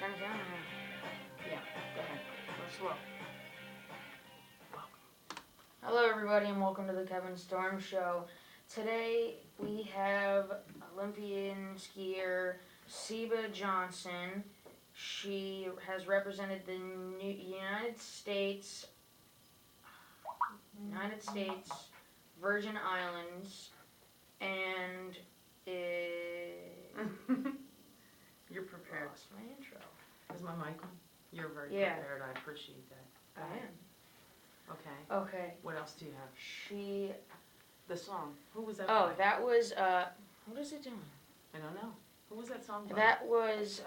turn it down? Yeah, go ahead. Go slow. Hello, everybody, and welcome to the Kevin Storm Show. Today we have Olympian skier Seba Johnson. She has represented the United States, Virgin Islands, and You're prepared. Lost my intro. Is my mic on? You're very prepared. I appreciate that. I am. Okay. Okay. What else do you have? The song. Who was that by? That was, what is it doing? I don't know. Who was that song by? That was,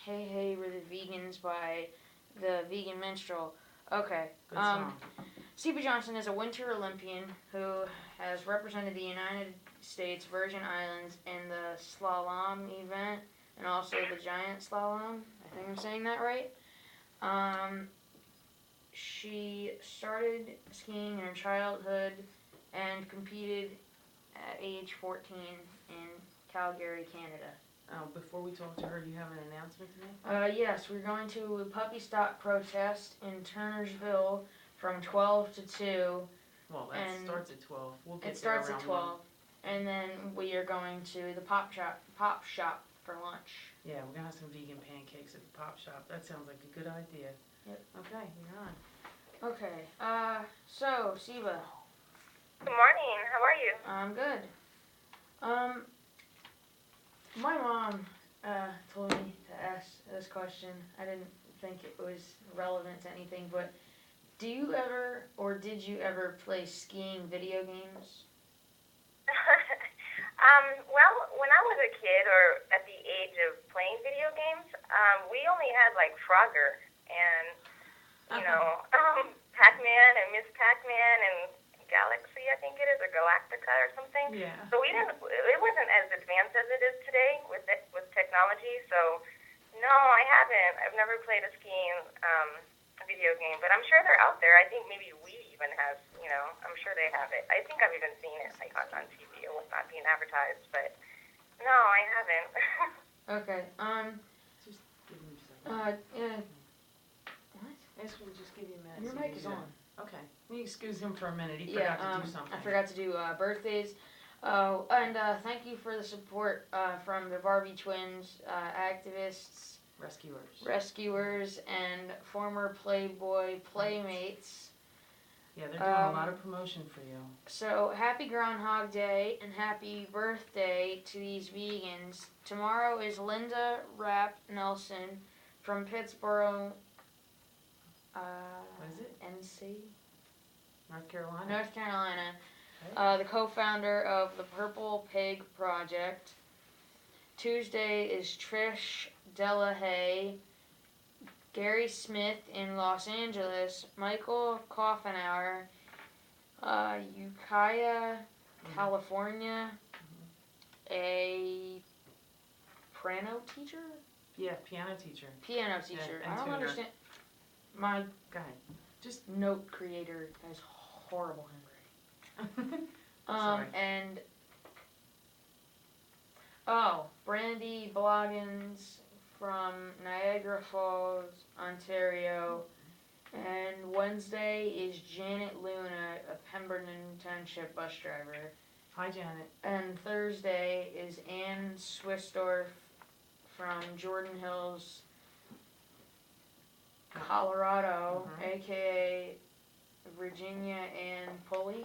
Hey Hey We're the Vegans by the Vegan Minstrel. Okay. Good song. Seba Johnson is a Winter Olympian who has represented the United States Virgin Islands in the Slalom event and also the Giant Slalom. I think I'm saying that right. She started skiing in her childhood and competed at age 14 in Calgary, Canada. Before we talk to her, do you have an announcement to make? Yes, we're going to a puppy stop protest in Turnersville from 12 to 2. Well, that starts at 12. We'll get It starts there at around 12. And then we are going to the pop shop for lunch. Yeah, we're going to have some vegan pancakes at the pop shop. That sounds like a good idea. Yep. Okay, you're on. Okay, so, Seba. Good morning, how are you? I'm good. My mom told me to ask this question. I didn't think it was relevant to anything, but do you ever, or did you ever play skiing video games? Well, when I was a kid, or at the age of playing video games, we only had, like, Frogger and, Pac-Man and Miss Pac-Man and Galaxy, I think it is, or Galactica or something. Yeah. So it wasn't as advanced as it is today with technology, so no, I haven't. I've never played a skiing video game, but I'm sure they're out there. I think maybe we even have, I'm sure they have it. I think I've even seen it, like, on TV or whatnot being advertised, but no, I haven't. Okay, Just give him a second. What? Ask him to just give you a minute. Your mic is on. Okay. We excuse him for a minute. He forgot to do something. I forgot to do birthdays. Oh, and thank you for the support from the Barbie twins, activists, rescuers, and former Playboy playmates. Yeah, they're doing a lot of promotion for you. So, happy Groundhog Day and happy birthday to these vegans. Tomorrow is Linda Rapp Nelson from Pittsburgh, what is it? NC? North Carolina. North Carolina. Okay. The co-founder of the Purple Pig Project. Tuesday is Trish Delahaye, Gary Smith in Los Angeles, Michael Coffenauer, Ukiah, California, a piano teacher? Yeah, piano teacher. Piano teacher. Yeah, I don't tuner. understand. My Go ahead. Just note creator has horrible handwriting. Sorry. And Brandy Bloggins from Niagara Falls, Ontario. And Wednesday is Janet Luna, a Pemberton Township bus driver. Hi, Janet. And Thursday is Ann Swisdorf from Jordan Hills, Colorado, aka Virginia Ann Pulley.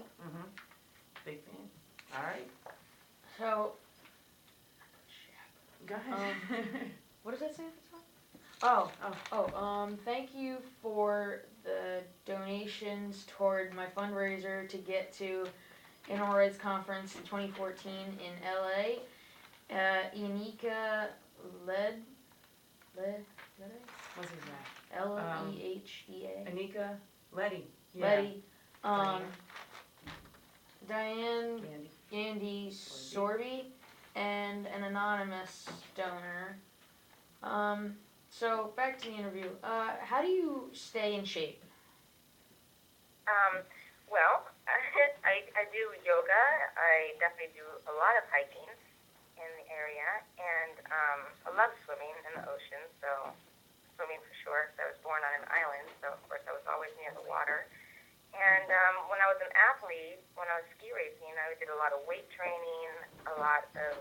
Big fan. All right. So, Go ahead. what does that say at the top? Thank you for the donations toward my fundraiser to get to Animal Rights Conference in 2014 in LA. Inika Led? What's his name? Lehea. Anika Letty. Yeah. Letty. Diane Gandy Sorby, and an anonymous donor. So back to the interview. How do you stay in shape? Well, I do yoga. I definitely do a lot of hiking, and area, and I love swimming in the ocean, so swimming for sure. I was born on an island, so of course I was always near the water. And when I was an athlete, when I was ski racing, I did a lot of weight training, a lot of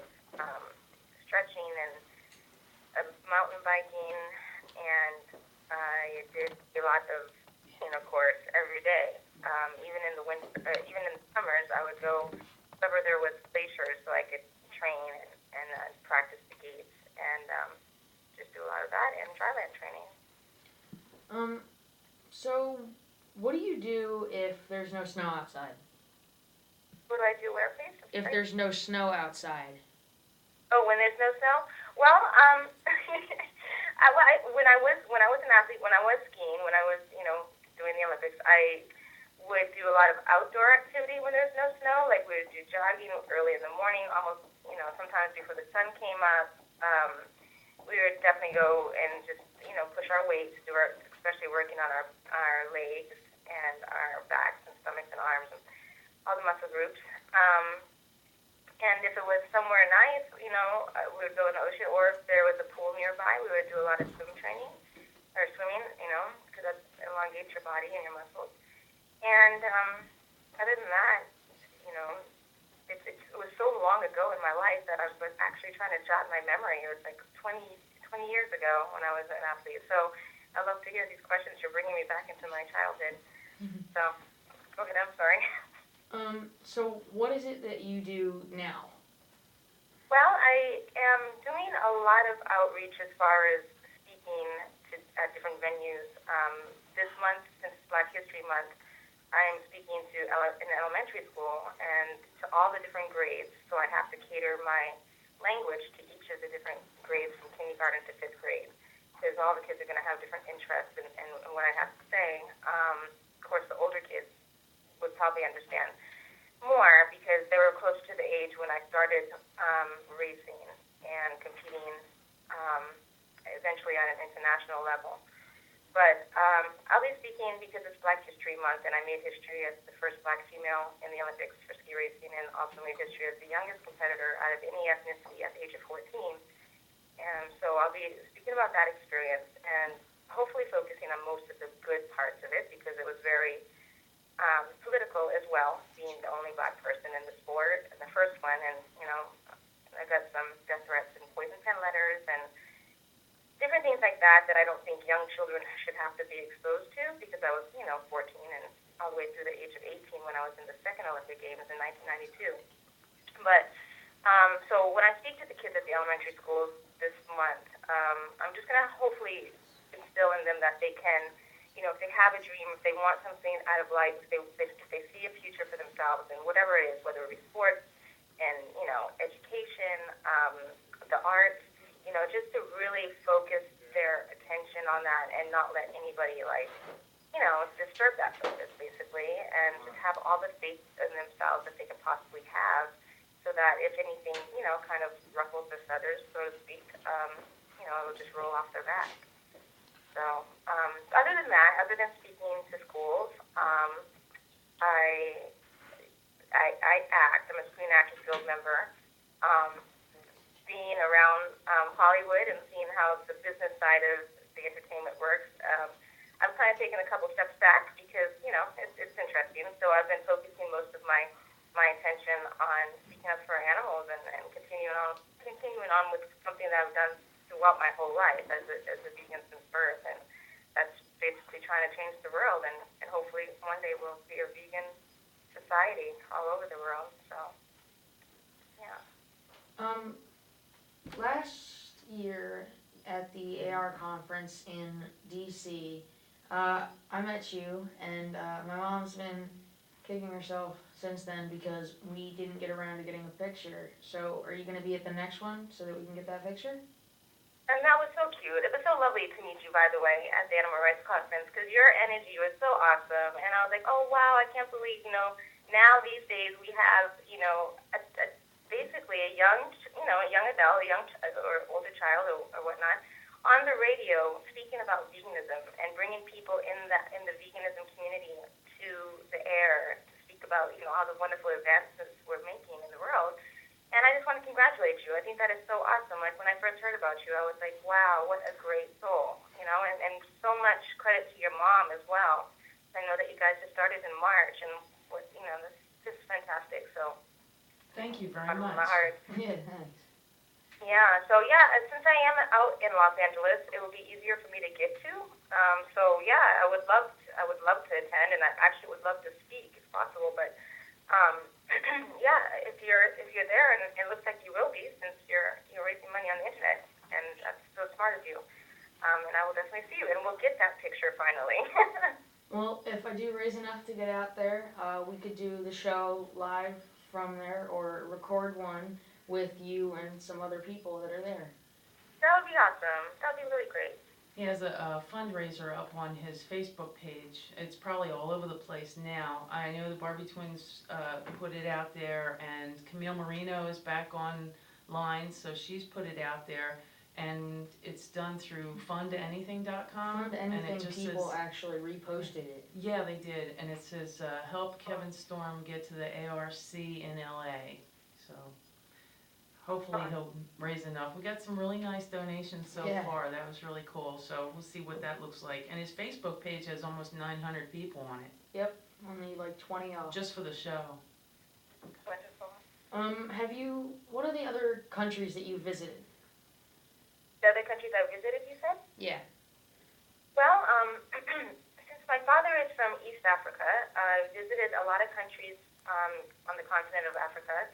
stretching and mountain biking, and I did a lot of, course every day. Even in the winter, even in the summers, I would go wherever there was glaciers so I could train and practice the gates and just do a lot of that and dryland training. So what do you do if there's no snow outside? What do I do where, please? If there's no snow outside. Oh, when there's no snow? Well, when I was an athlete, when I was skiing, when I was, doing the Olympics, I would do a lot of outdoor activity when there's no snow. Like we would do jogging early in the morning, almost, sometimes before the sun came up. We would definitely go and just, push our weights, especially working on our legs and our backs and stomachs and arms and all the muscle groups. And if it was somewhere nice, we would go in the ocean, or if there was a pool nearby, we would do a lot of swimming, because that elongates your body and your muscles. And other than that, it was so long ago in my life that I was actually trying to jot my memory. It was like 20 years ago when I was an athlete. So I love to hear these questions. You're bringing me back into my childhood. Mm-hmm. So go ahead, I'm sorry. So what is it that you do now? Well, I am doing a lot of outreach as far as speaking at different venues. This month, since it's Black History Month, I am speaking to an elementary school and to all the different grades. So I have to cater my language to each of the different grades from kindergarten to 5th grade, because all the kids are going to have different interests in what I have to say. Of course, the older kids would probably understand more because they were close to the age when I started racing and competing eventually on an international level. But I'll be speaking because it's Black History Month, and I made history as the first Black female in the Olympics for ski racing, and also made history as the youngest competitor out of any ethnicity at the age of 14. And so I'll be speaking about that experience and hopefully focusing on most of the good parts of it, because it was very political as well, being the only Black person in the sport, and the first one, and I got some death threats and poison pen letters and different things like that I don't think young children should have to be exposed to, because I was 14 and all the way through the age of 18 when I was in the second Olympic Games in 1992. But so when I speak to the kids at the elementary schools this month, I'm just going to hopefully instill in them that they can, if they have a dream, if they want something out of life, if they see a future for themselves and whatever it is, whether it be sports and, education, the arts, just to really focus their attention on that and not let anybody, disturb that focus, basically, and just have all the faith in themselves that they could possibly have, so that if anything, kind of ruffles their feathers, so to speak, it'll just roll off their back. So, other than that, other than speaking to schools, I act. I'm a Screen Actors Guild member. Being around Hollywood and seeing how the business side of the entertainment works, I'm kind of taking a couple steps back because, it's interesting. So I've been focusing most of my attention on speaking up for animals and continuing on with something that I've done throughout my whole life as a vegan since birth. And that's basically trying to change the world. And hopefully one day we'll see a vegan society all over the world. So, yeah. Last year at the AR conference in DC, I met you, and my mom's been kicking herself since then because we didn't get around to getting a picture. So are you going to be at the next one so that we can get that picture? And that was so cute. It was so lovely to meet you, by the way, at the Animal Rights Conference, because your energy was so awesome. And I was like, oh, wow, I can't believe, now these days we have, basically a young adult, or older child or whatnot, on the radio speaking about veganism and bringing people in the veganism community to the air to speak about, all the wonderful advances we're making in the world. And I just want to congratulate you. I think that is so awesome. Like, when I first heard about you, I was like, wow, what a great soul, and so much credit to your mom as well. I know that you guys just started in March, and, this is fantastic, so. Thank you very From much. my heart. Yeah, thanks. Yeah, so since I am out in Los Angeles, it will be easier for me to get to. I would love to attend, and I actually would love to speak if possible. But if you're there, and it looks like you will be, since you're raising money on the internet, and that's so smart of you. And I will definitely see you, and we'll get that picture finally. Well, if I do raise enough to get out there, we could do the show live from there, or record one with you and some other people that are there. That would be awesome. That would be really great. He has a fundraiser up on his Facebook page. It's probably all over the place now. I know the Barbie Twins put it out there, and Camille Marino is back online, so she's put it out there. And it's done through fundanything.com. Fund Anything, and it just people says, actually reposted it. Yeah, they did. And it says, help Kevin Storm get to the ARC in LA. So hopefully he'll raise enough. We got some really nice donations so far. That was really cool. So we'll see what that looks like. And his Facebook page has almost 900 people on it. Yep, only like 20 off. Just for the show. Wonderful. What are the other countries that you visited? The other countries I visited, you said? Yeah. Well, since my father is from East Africa, I visited a lot of countries on the continent of Africa.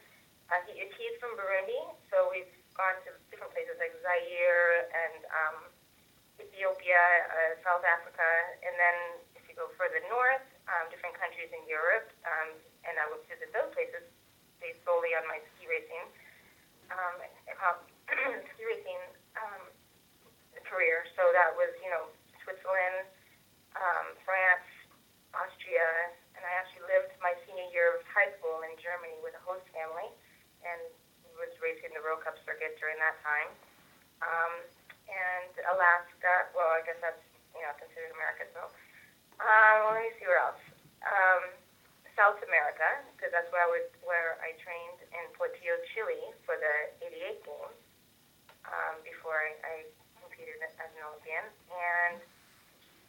He's from Burundi, so we've gone to different places like Zaire and Ethiopia, South Africa, and then if you go further north, different countries in Europe, and I would visit those places based solely on my ski racing. Ski racing career. So that was, Switzerland, France, Austria, and I actually lived my senior year of high school in Germany with a host family, and was racing the World Cup circuit during that time. And Alaska, well, I guess that's, considered America, so. Let me see where else. South America, because that's where I trained in Portillo, Chile for the '88 games, before I competed as an Olympian. And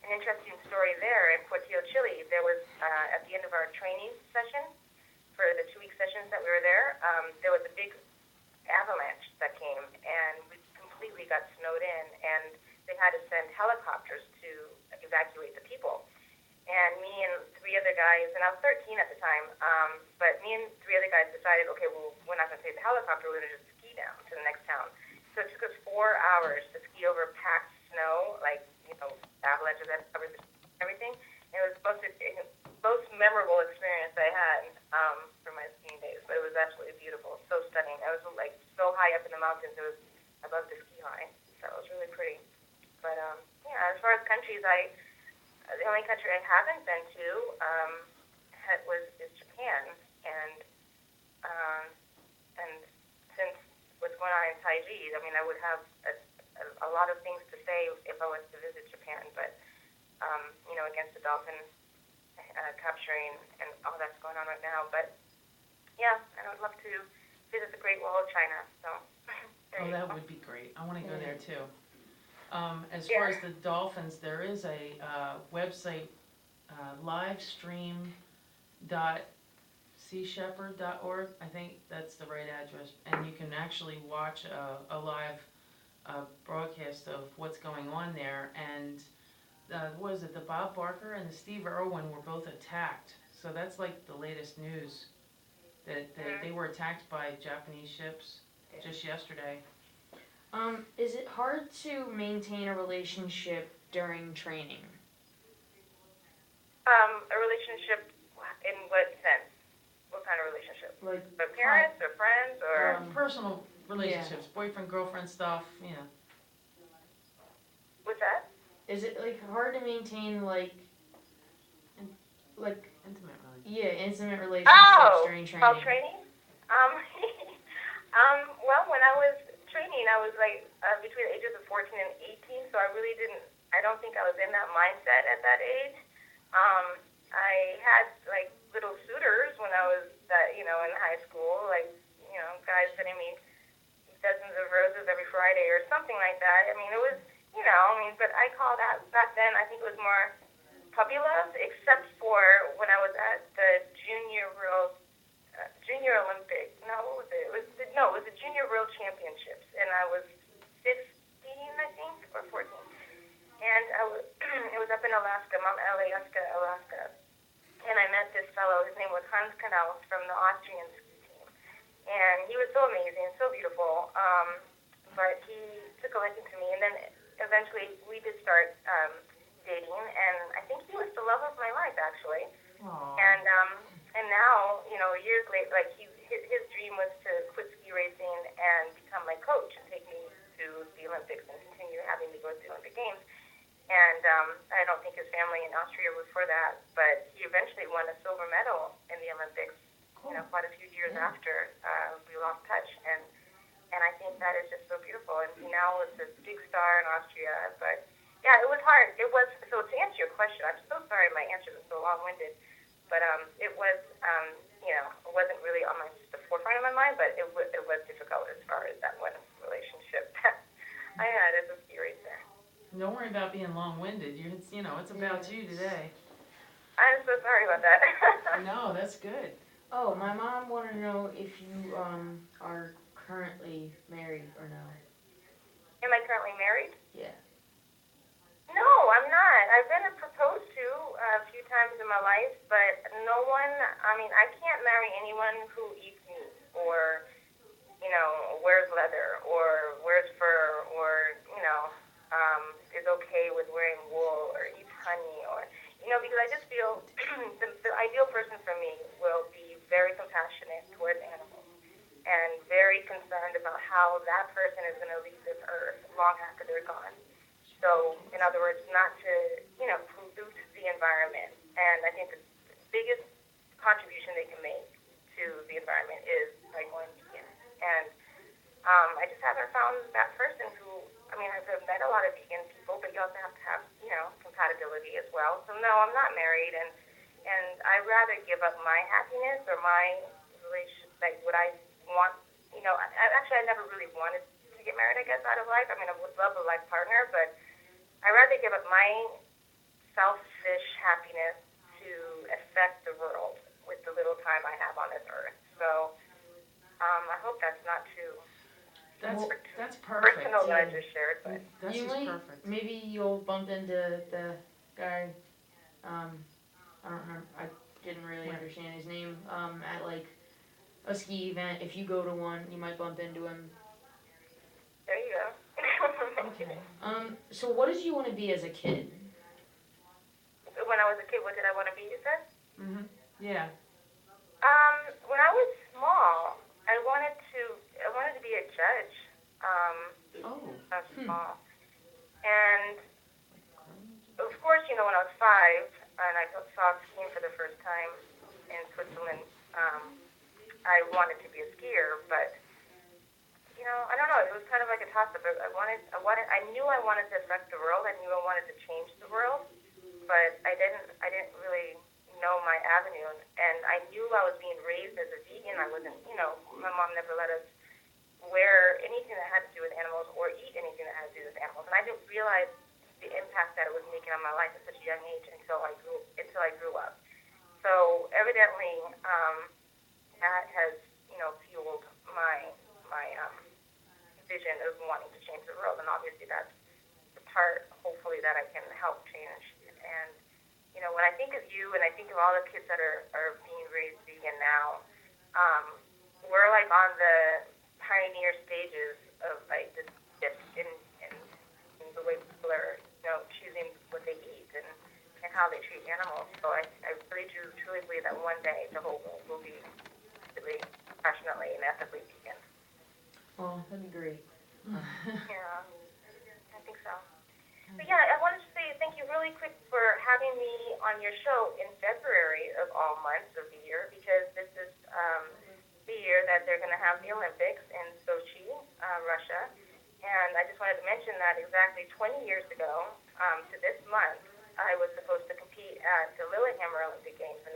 an interesting story there in Portillo, Chile, there was, at the end of our training session, for the 2-week sessions that we were there was a big avalanche that came, and we completely got snowed in, and they had to send helicopters to evacuate the people. And me and 3 other guys, and I was 13 at the time, but me and 3 other guys decided, okay, well, we're not going to take the helicopter, we're going to just ski down to the next town. So it took us 4 hours to ski over packed snow, like, avalanches and everything. And it was the most memorable experience I had for my skiing days, but it was absolutely beautiful, so stunning. I was, like, so high up in the mountains, it was above the ski line, so it was really pretty. But, as far as countries, the only country I haven't been to is Japan, and since what's going on in Taiji, I would have a lot of things to say if I was to visit Japan, but against the dolphin capturing and all that's going on right now, but yeah, and I would love to visit the Great Wall of China. So. That would be great. I want to go there too. As far as the dolphins, there is a website, livestream.seashepherd.org. I think that's the right address. And you can actually watch a live broadcast of what's going on there. And what is it? The Bob Barker and the Steve Irwin were both attacked. So that's like the latest news, that they were attacked by Japanese ships just yesterday. Is it hard to maintain a relationship during training? A relationship in what sense? What kind of relationship? Like parents or friends or? Personal relationships, boyfriend, girlfriend stuff, What's that? Is it hard to maintain like intimate relationships? Yeah, intimate relationships during training. Oh, training? Well, when I was training, I was between the ages of 14 and 18, so I don't think I was in that mindset at that age. I had little suitors when I was in high school, guys sending me Saturday or something like that. I mean, it was, but I call that, back then, I think it was more puppy love, except for when I was at the Junior Olympic, no, what was it? It was the Junior World Championships, and I was 15, I think, or 14. And it was up in Alaska, Mount Alyeska, Alaska. And I met this fellow, his name was Hans Knaus from the Austrian ski team. And he was so amazing, so beautiful. But he took a liking to me, and then eventually we did start dating, and I think he was the love of my life, actually. Aww. And now, years later, like his dream was to quit ski racing and become my coach and take me to the Olympics and continue having me go to the Olympic Games. And I don't think his family in Austria was for that, but he eventually won a silver medal in the Olympics. Cool. Quite a few years after we lost touch, and I think that is just so beautiful. And he now is this big star in Austria. But yeah, it was hard. It was, so to answer your question, I'm so sorry my answer was so long-winded, but it was, it wasn't really on the forefront of my mind, but it was difficult as far as that one relationship that I had as a ski racer. Don't worry about being long-winded. It's about you today. I'm so sorry about that. No, that's good. Oh, my mom wanted to know if you are currently married or no. Am I currently married? Yeah. No, I'm not. I've been proposed to a few times in my life, but no one, I can't marry anyone who eats meat or, wears leather or wears fur or, is okay with wearing wool or eats honey or, because I just feel the ideal person for me will be very compassionate towards animals and very concerned about how that person is going to leave this earth long after they're gone. So, in other words, not to, pollute the environment. And I think the biggest contribution they can make to the environment is by going vegan. And I just haven't found that person who, I've met a lot of vegan people, but you also have to have, compatibility as well. So, no, I'm not married, and I'd rather give up my happiness or my relation, like what I want, I never really wanted to get married, I guess, out of life. I would love a life partner, but I'd rather give up my selfish happiness to affect the world with the little time I have on this earth. So I hope that's not too That's perfect. personal that I just shared, but That's just perfect. Maybe you'll bump into the guy, I don't know, I didn't really understand his name, at like a ski event. If you go to one, you might bump into him. there you go. Okay. So what did you want to be as a kid? When I was a kid, what did I want to be, you said? Mhm. Yeah. When I was small, I wanted to be a judge. Oh. I was small. And of course, when I was 5 and I saw skiing for the first time in Switzerland, I wanted to be a skier, but I don't know. It was kind of like a toss-up. I knew I wanted to affect the world. I knew I wanted to change the world, but I didn't really know my avenue. And I knew I was being raised as a vegan. I wasn't, my mom never let us wear anything that had to do with animals or eat anything that had to do with animals. And I didn't realize the impact that it was making on my life at such a young age until I grew up. So evidently, that has, fueled my vision of wanting to change the world, and obviously that's the part, hopefully, that I can help change. And, when I think of you and I think of all the kids that are being raised vegan now, we're like on the pioneer stages of like this shift in the way people are, choosing what they eat and how they treat animals. So I really do truly believe that one day the whole world will be really passionately and ethically vegan. Oh, that'd be great. Yeah, I think so. But yeah, I wanted to say thank you really quick for having me on your show in February of all months of the year, because this is the year that they're going to have the Olympics in Sochi, Russia. And I just wanted to mention that exactly 20 years ago, to this month, I was supposed to compete at the Lillehammer Olympic Games in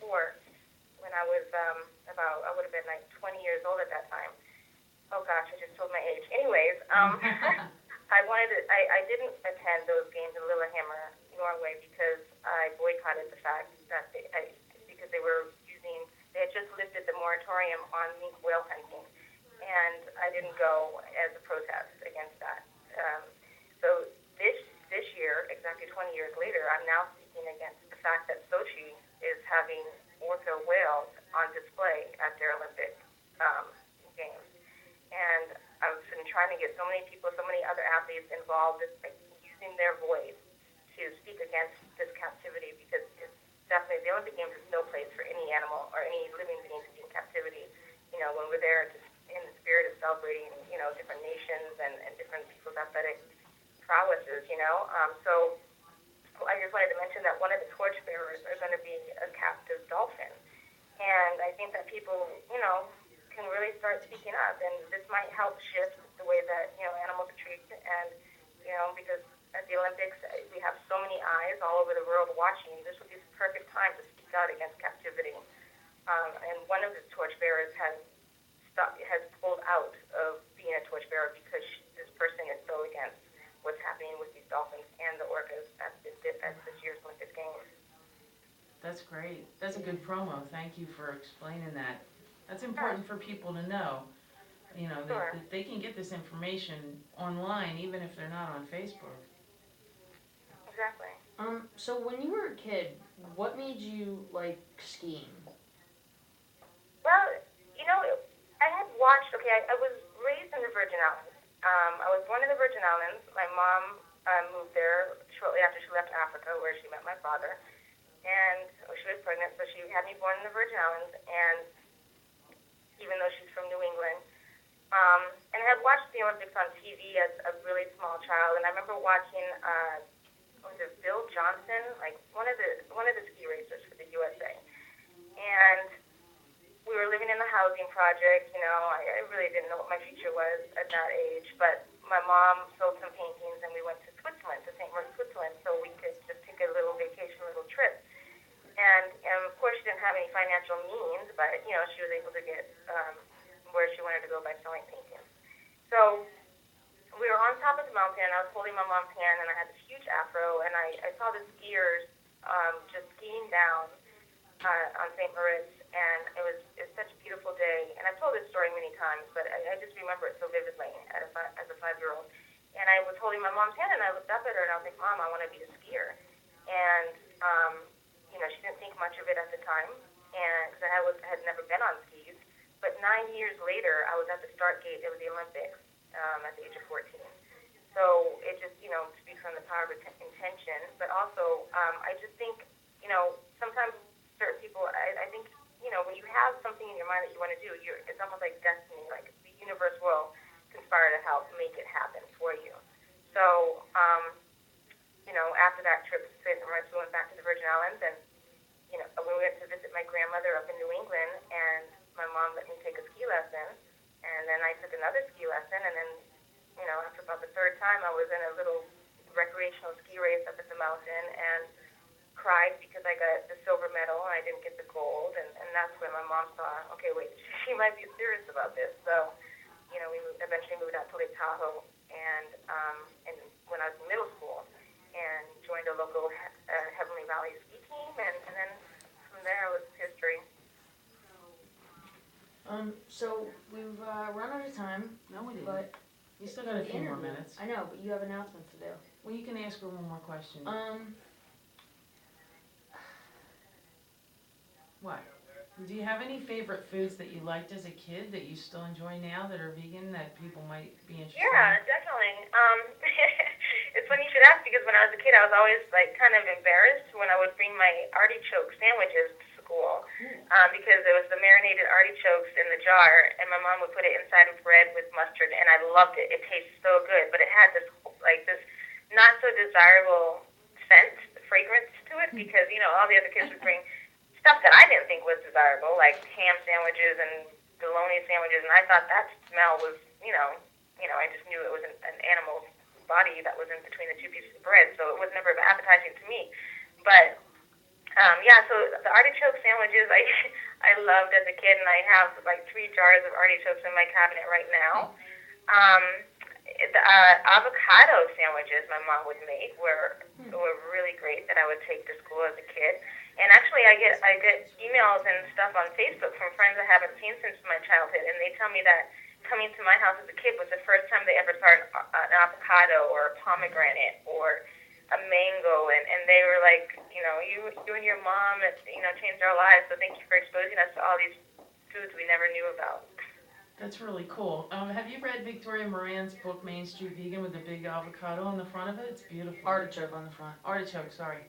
1994 when I was I would have been like 20 years old at that time. oh gosh, I just told my age. Anyways, I didn't attend those games in Lillehammer, Norway, because I boycotted the fact that because they had just lifted the moratorium on mink whale hunting, and I didn't go as a protest against that. So this year, exactly 20 years later, I'm now speaking against the fact that Sochi is having orca whales on display at their Olympic games. And I've been trying to get so many people, so many other athletes involved in using their voice to speak against this captivity, because it's definitely, the Olympic Games is no place for any animal or any living being to be in captivity. When we're there in the spirit of celebrating, different nations and different people's athletic prowesses. So I just wanted to mention that one of the torchbearers are going to be a captive dolphin. And I think that people, can really start speaking up, and this might help shift the way that, animals are treated. And, because at the Olympics, we have so many eyes all over the world watching. This would be the perfect time to speak out against captivity. And one of the torchbearers has pulled out of being a torchbearer because this person is so against what's happening with these dolphins and the orcas at this year's Olympic Games. That's great. That's a good promo. Thank you for explaining that. That's important for people to know. That they can get this information online even if they're not on Facebook. Exactly. So when you were a kid, what made you like skiing? Well, I had watched, I was raised in the Virgin Islands. I was born in the Virgin Islands. My mom moved there shortly after she left Africa, where she met my father. And she was pregnant, so she had me born in the Virgin Islands, and even though she's from New England. And I had watched the Olympics on TV as a really small child, and I remember watching, was it Bill Johnson, like one of the ski racers for the USA. And we were living in the housing project. I really didn't know what my future was at that age, but my mom sold some paintings, and we went to Switzerland, to St. Moritz, Switzerland, so we could just take a little vacation, a little trip. And of course, she didn't have any financial means, but, she was able to get where she wanted to go by selling paintings. So we were on top of the mountain, and I was holding my mom's hand, and I had this huge afro, and I saw the skiers just skiing down on St. Moritz, and it was such a beautiful day. And I've told this story many times, but I just remember it so vividly as a 5-year-old. And I was holding my mom's hand, and I looked up at her, and I was like, Mom, I want to be a skier. And she didn't think much of it at the time, and because I had never been on skis. But 9 years later, I was at the start gate of the Olympics at the age of 14. So it just, speaks on the power of intention. But also, I just think, sometimes certain people, I think, when you have something in your mind that you want to do, it's almost like destiny, like the universe will conspire to help make it happen for you. So, after that trip to St. Moritz, we went back to the Virgin Islands, and we went to visit my grandmother up in New England, and my mom let me take a ski lesson, and then I took another ski lesson, and then, after about the third time, I was in a little recreational ski race up at the mountain, and cried because I got the silver medal, and I didn't get the gold, and that's when my mom saw, okay, wait, she might be serious about this. So, we eventually moved out to Lake Tahoe, and when I was in middle school, and joined a local Heavenly Valley ski team, and then from there it was history. So we've run out of time. No, we didn't. But You still got a few more minutes. I know, but you have announcements to do. Well, you can ask her one more question. What? Do you have any favorite foods that you liked as a kid that you still enjoy now that are vegan that people might be interested in? Yeah, definitely. It's funny you should ask, because when I was a kid, I was always kind of embarrassed when I would bring my artichoke sandwiches to school, because it was the marinated artichokes in the jar, and my mom would put it inside of bread with mustard, and I loved it. It tasted so good, but it had this not so desirable scent, fragrance to it, because all the other kids would bring stuff that I didn't think was desirable, like ham sandwiches and bologna sandwiches, and I thought that smell was, I just knew it was an animal's body that was in between the two pieces of bread, so it was never appetizing to me. But Yeah, so the artichoke sandwiches I loved as a kid, and I have like 3 jars of artichokes in my cabinet right now. The avocado sandwiches my mom would make were really great that I would take to school as a kid. And actually, I get emails and stuff on Facebook from friends I haven't seen since my childhood, and they tell me that coming to my house as a kid was the first time they ever saw an avocado or a pomegranate or a mango, and they were like, you and your mom, changed our lives. So thank you for exposing us to all these foods we never knew about. That's really cool. Have you read Victoria Moran's book, Main Street Vegan, with the big avocado on the front of it? It's beautiful. Artichoke on the front. Artichoke, sorry.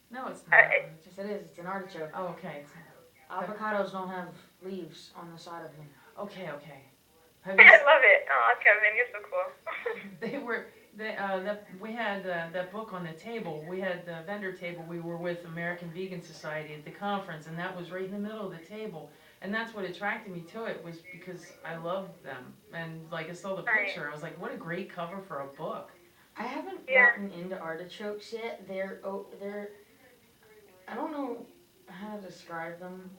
No, it's not. Yes, it is. It's an artichoke. Oh, okay. Avocados don't have leaves on the side of them. Okay. I love it. Oh, Kevin, you're so cool. We had that book on the table. We had the vendor table. We were with American Vegan Society at the conference, and that was right in the middle of the table. And that's what attracted me to it, was because I loved them. And like I saw the picture, I was like, what a great cover for a book. I haven't gotten into artichokes yet. They're I don't know how to describe them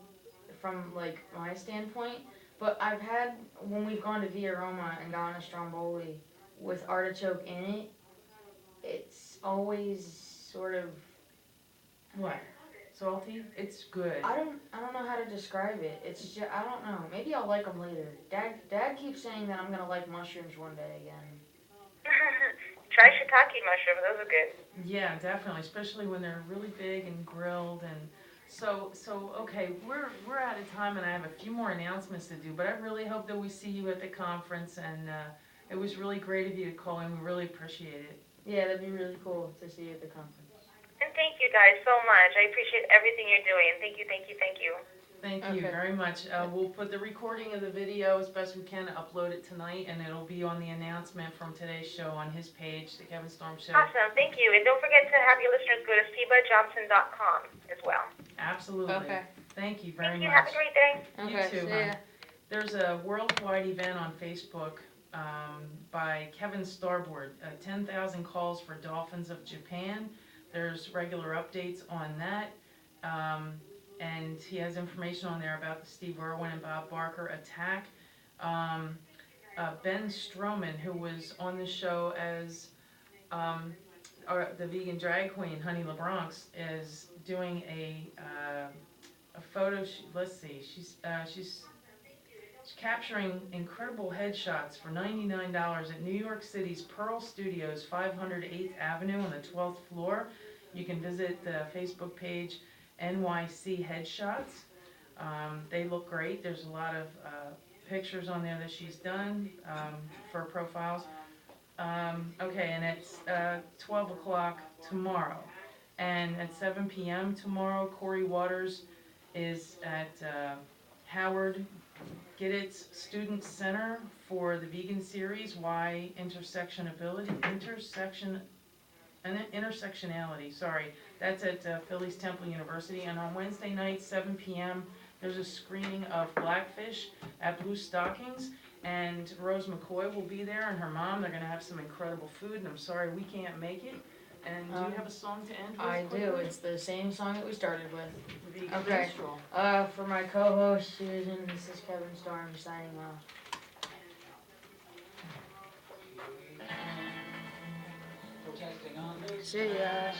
from like my standpoint, but I've had, when we've gone to Via Roma and gotten a stromboli with artichoke in it, it's always sort of what? Salty? It's good. I don't know how to describe it. It's just, I don't know. Maybe I'll like them later. Dad keeps saying that I'm gonna like mushrooms one day again. Try shiitake mushroom. Those are good. Yeah, definitely, especially when they're really big and grilled. And so okay, we're out of time, and I have a few more announcements to do. But I really hope that we see you at the conference, and it was really great of you to call in. We really appreciate it. Yeah, that'd be really cool to see you at the conference. And thank you guys so much. I appreciate everything you're doing. Thank you. Thank you very much. We'll put the recording of the video as best we can, upload it tonight, and it'll be on the announcement from today's show on his page, The Kevin Storm Show. Awesome. Thank you. And don't forget to have your listeners go to sebajohnson.com as well. Absolutely. Okay. Thank you very much. Have a great day. Okay, You too, see hon. ya. There's a worldwide event on Facebook by Kevin Starboard, 10,000 calls for dolphins of Japan. There's regular updates on that. And he has information on there about the Steve Irwin and Bob Barker attack. Ben Stroman, who was on the show as the vegan drag queen, Honey LeBronx, is doing a photo. Let's see, she's capturing incredible headshots for $99 at New York City's Pearl Studios, 508th Avenue on the 12th floor. You can visit the Facebook page, NYC Headshots. They look great. There's a lot of pictures on there that she's done for profiles. Okay, and it's 12 o'clock tomorrow. And at 7 p.m. tomorrow, Corey Waters is at Howard Giddit's Student Center for the Vegan Series, Why Intersectionality, sorry. That's at Philly's Temple University. And on Wednesday night, 7 p.m., there's a screening of Blackfish at Blue Stockings. And Rose McCoy will be there, and her mom. They're going to have some incredible food, and I'm sorry we can't make it. And do you have a song to end with? I quickly? do. It's the same song that we started with. Vegan Okay. Minstrel. For my co-host Susan, this is Kevin Storm signing off. See ya.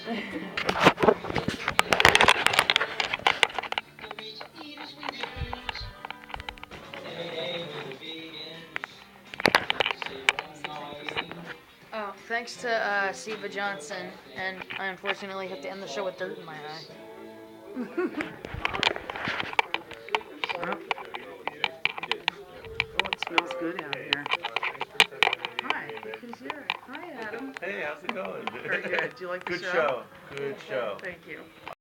Oh, thanks to Seba Johnson, and I unfortunately have to end the show with dirt in my eye. Oh, it smells good out here. Hi, who's here? Hi, Adam. Hey, how's it going? Very good. Do you like the Good show? show. Good show. Thank you.